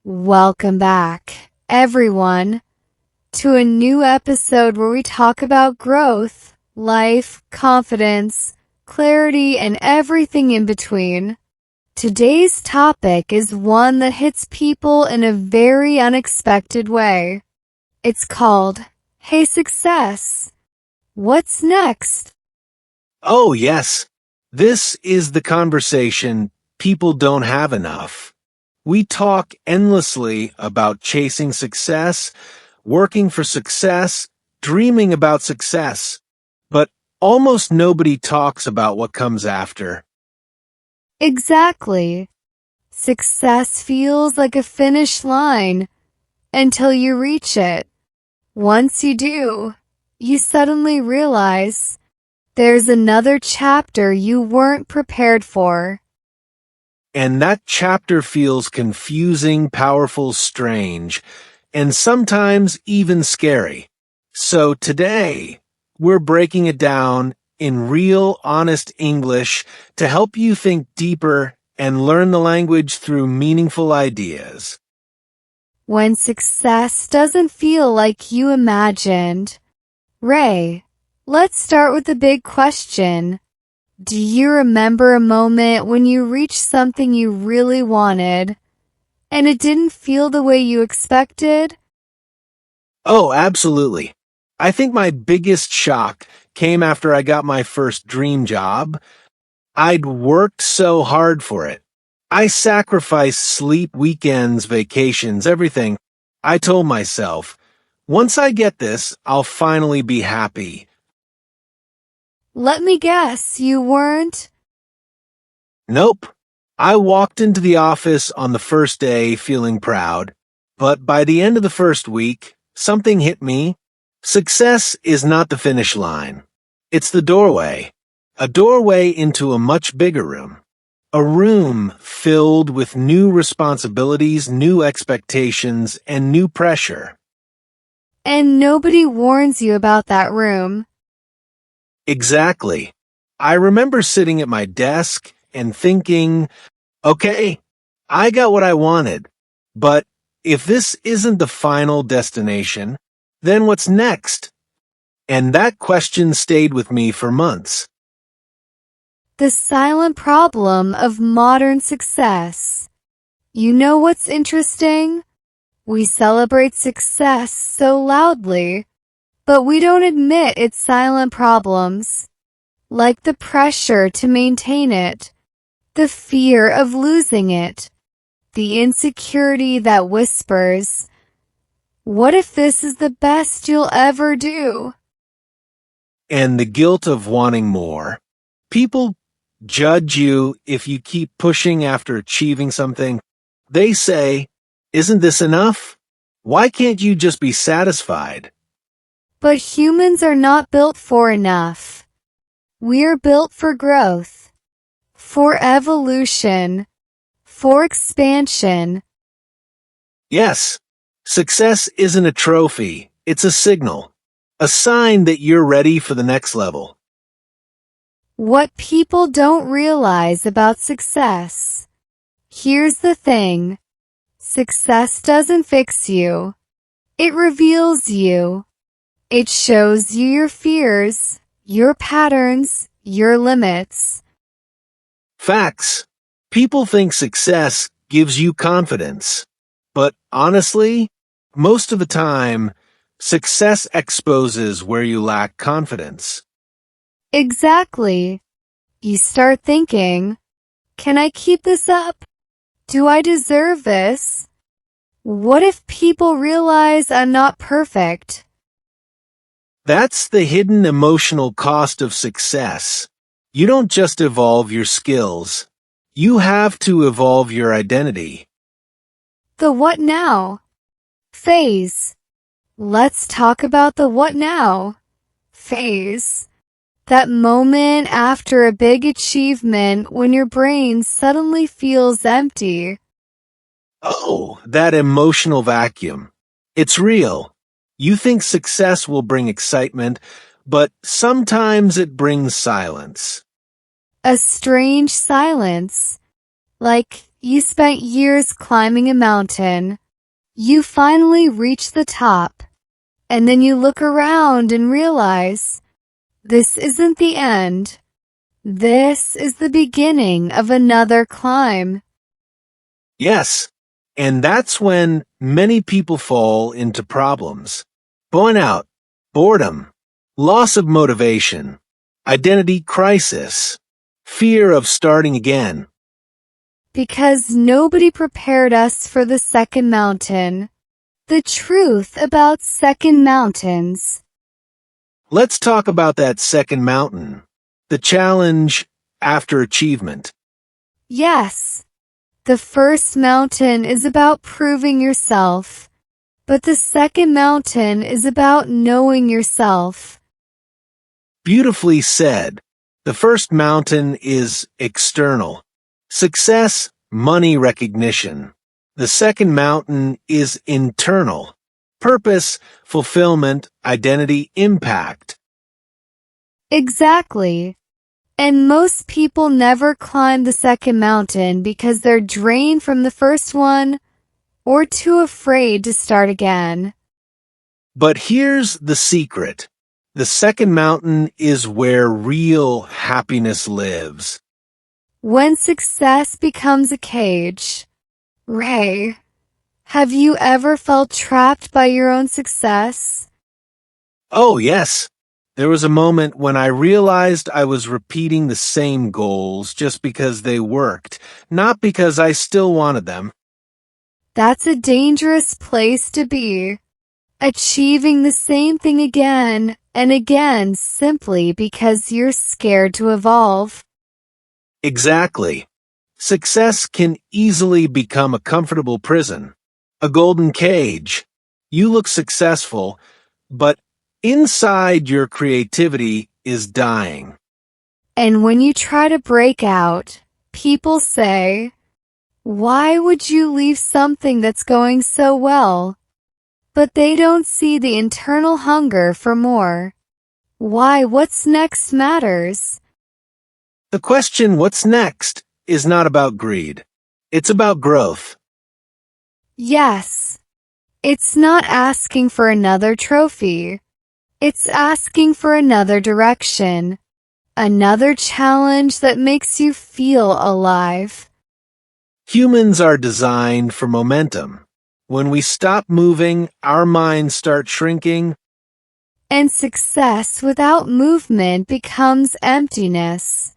Welcome back, everyone, to a new episode where we talk about growth, life, confidence, clarity, and everything in between. Today's topic is one that hits people in a very unexpected way. It's called, Hey Success, what's next? Oh, yes. This is the conversation people don't have enough. We talk endlessly about chasing success, working for success, dreaming about success, but almost nobody talks about what comes after. Exactly. Success feels like a finish line until you reach it. Once you do, you suddenly realize there's another chapter you weren't prepared for. And that chapter feels confusing, powerful, strange, and sometimes even scary. So today, we're breaking it down in real, honest English to help you think deeper and learn the language through meaningful ideas. When success doesn't feel like you imagined. Ray, let's start with the big question. Do you remember a moment when you reached something you really wanted, and it didn't feel the way you expected? Oh, absolutely. I think my biggest shock came after I got my first dream job. I'd worked so hard for it. I sacrificed sleep, weekends, vacations, everything. I told myself, once I get this, I'll finally be happy. Let me guess, you weren't? Nope. I walked into the office on the first day feeling proud, but by the end of the first week, something hit me. Success is not the finish line. It's the doorway. A doorway into a much bigger room. A room filled with new responsibilities, new expectations, and new pressure. And nobody warns you about that room. Exactly. I remember sitting at my desk and thinking, okay, I got what I wanted, but if this isn't the final destination, then what's next? And that question stayed with me for months. The silent problem of modern success. You know what's interesting? We celebrate success so loudly, but we don't admit its silent problems, like the pressure to maintain it, the fear of losing it, the insecurity that whispers, what if this is the best you'll ever do? And the guilt of wanting more. People judge you if you keep pushing after achieving something. They say, isn't this enough? Why can't you just be satisfied? But humans are not built for enough. We're built for growth, for evolution, for expansion. Yes, success isn't a trophy, it's a signal, a sign that you're ready for the next level. What people don't realize about success. Here's the thing. Success doesn't fix you. It reveals you. It shows you your fears, your patterns, your limits. Facts. People think success gives you confidence. But honestly, most of the time, success exposes where you lack confidence. Exactly. You start thinking, can I keep this up? Do I deserve this? What if people realize I'm not perfect? That's the hidden emotional cost of success. You don't just evolve your skills. You have to evolve your identity. The what now phase. Let's talk about the what now phase. That moment after a big achievement when your brain suddenly feels empty. Oh, that emotional vacuum. It's real. You think success will bring excitement, but sometimes it brings silence. A strange silence. Like You spent years climbing a mountain. You finally reach the top. And then you look around and realize, this isn't the end. This is the beginning of another climb. Yes, and that's when many people fall into problems. Burnout, boredom, loss of motivation, identity crisis, fear of starting again. Because nobody prepared us for the second mountain. The truth about second mountains. Let's talk about that second mountain, the challenge after achievement. Yes, the first mountain is about proving yourself, but the second mountain is about knowing yourself. Beautifully said. The first mountain is external. Success, money, recognition. The second mountain is internal. Purpose, fulfillment, identity, impact. Exactly. And most people never climb the second mountain because they're drained from the first one or too afraid to start again. But here's the secret. The second mountain is where real happiness lives. When success becomes a cage. Ray, have you ever felt trapped by your own success? Oh, yes. There was a moment when I realized I was repeating the same goals just because they worked, not because I still wanted them. That's a dangerous place to be. Achieving the same thing again and again simply because you're scared to evolve. Exactly. Success can easily become a comfortable prison, a golden cage. You look successful, but inside your creativity is dying. And when you try to break out, people say, why would you leave something that's going so well? But they don't see the internal hunger for more. Why what's next matters. The question, what's next, is not about greed. It's about growth. Yes. It's not asking for another trophy. It's asking for another direction. Another challenge that makes you feel alive. Humans are designed for momentum. When we stop moving, our minds start shrinking. And success without movement becomes emptiness.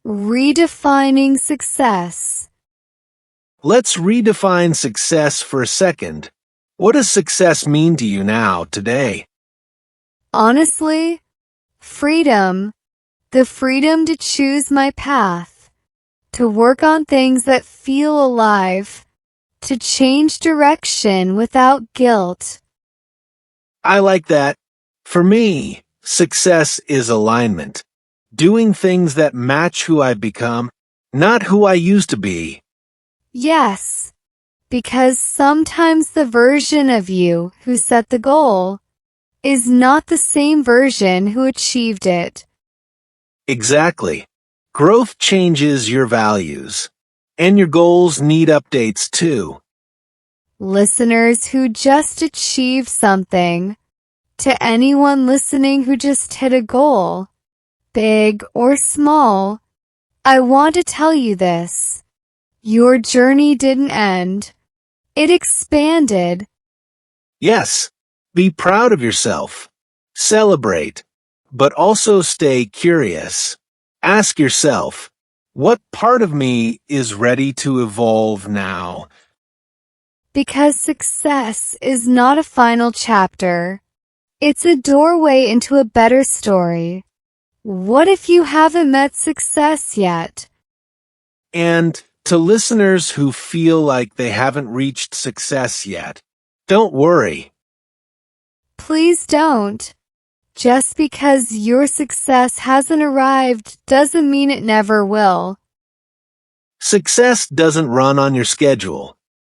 Redefining success. Let's redefine success for a second. What does success mean to you now, today? Honestly, freedom. The freedom to choose my path. To work on things that feel alive. To change direction without guilt. I like that. For me, success is alignment. Doing things that match who I've become, not who I used to be. Yes, because sometimes the version of you who set the goal is not the same version who achieved it. Exactly. Growth changes your values. And your goals need updates too. Listeners who just achieved something. To anyone listening who just hit a goal, big or small, I want to tell you this. Your journey didn't end. It expanded. Yes, be proud of yourself. Celebrate, but also stay curious. Ask yourself, what part of me is ready to evolve now? Because success is not a final chapter. It's a doorway into a better story. What if you haven't met success yet? And to listeners who feel like they haven't reached success yet, don't worry. Please don't. Just because your success hasn't arrived doesn't mean it never will. Success doesn't run on your schedule,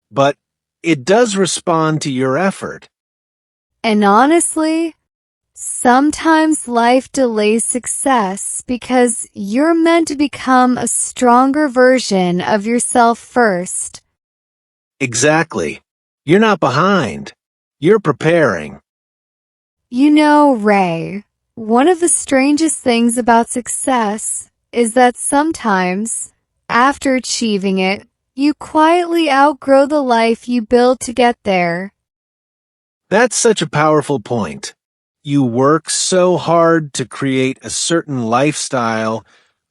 but it does respond to your effort. And honestly, Sometimes life delays success because you're meant to become a stronger version of yourself first. Exactly. You're not behind. You're preparing. You know, Ray, one of the strangest things about success is that sometimes, after achieving it, you quietly outgrow the life you built to get there. That's such a powerful point. You work so hard to create a certain lifestyle,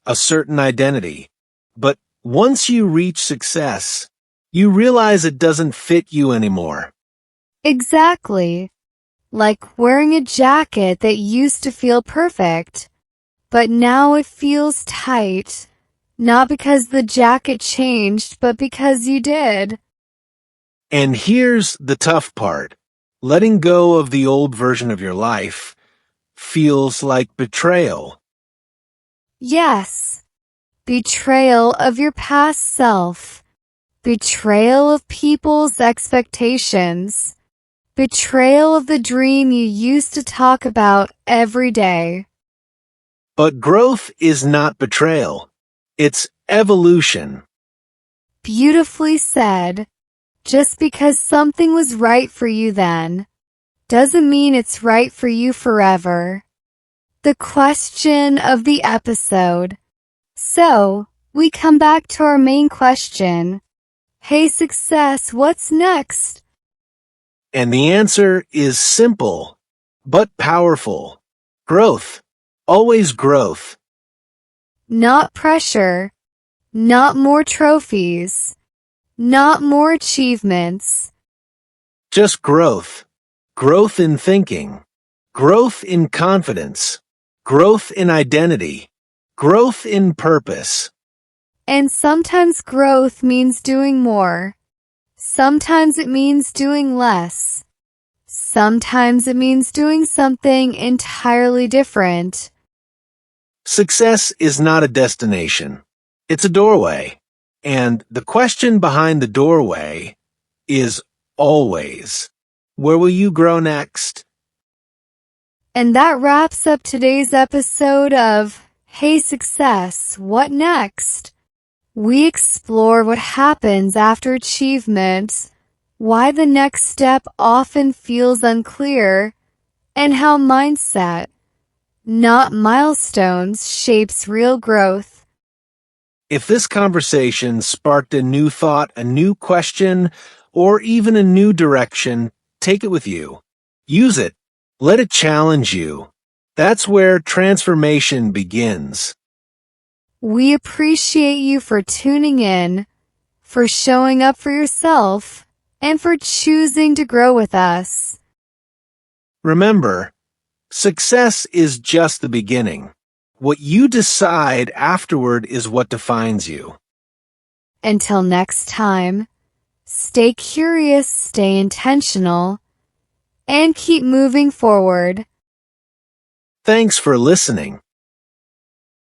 a certain identity. But once you reach success, you realize it doesn't fit you anymore. Exactly. Like wearing a jacket that used to feel perfect, but now it feels tight. Not because the jacket changed, but because you did. And here's the tough part. Letting go of the old version of your life feels like betrayal. Yes, betrayal of your past self, betrayal of people's expectations, betrayal of the dream you used to talk about every day. But growth is not betrayal. It's evolution. Beautifully said. Just because something was right for you then, doesn't mean it's right for you forever. The question of the episode. So, we come back to our main question. Hey success, what's next? And the answer is simple, but powerful. Growth. Always growth. Not pressure. Not more trophies. Not more achievements. Just growth. Growth in thinking. Growth in confidence. Growth in identity. Growth in purpose. And sometimes growth means doing more. Sometimes it means doing less. Sometimes it means doing something entirely different. Success is not a destination. It's a doorway. And the question behind the doorway is always, where will you grow next? And that wraps up today's episode of Hey Success, What Next? We explore what happens after achievement, why the next step often feels unclear, and how mindset, not milestones, shapes real growth. If this conversation sparked a new thought, a new question, or even a new direction, take it with you. Use it. Let it challenge you. That's where transformation begins. We appreciate you for tuning in, for showing up for yourself, and for choosing to grow with us. Remember, success is just the beginning. What you decide afterward is what defines you. Until next time, stay curious, stay intentional, and keep moving forward. Thanks for listening.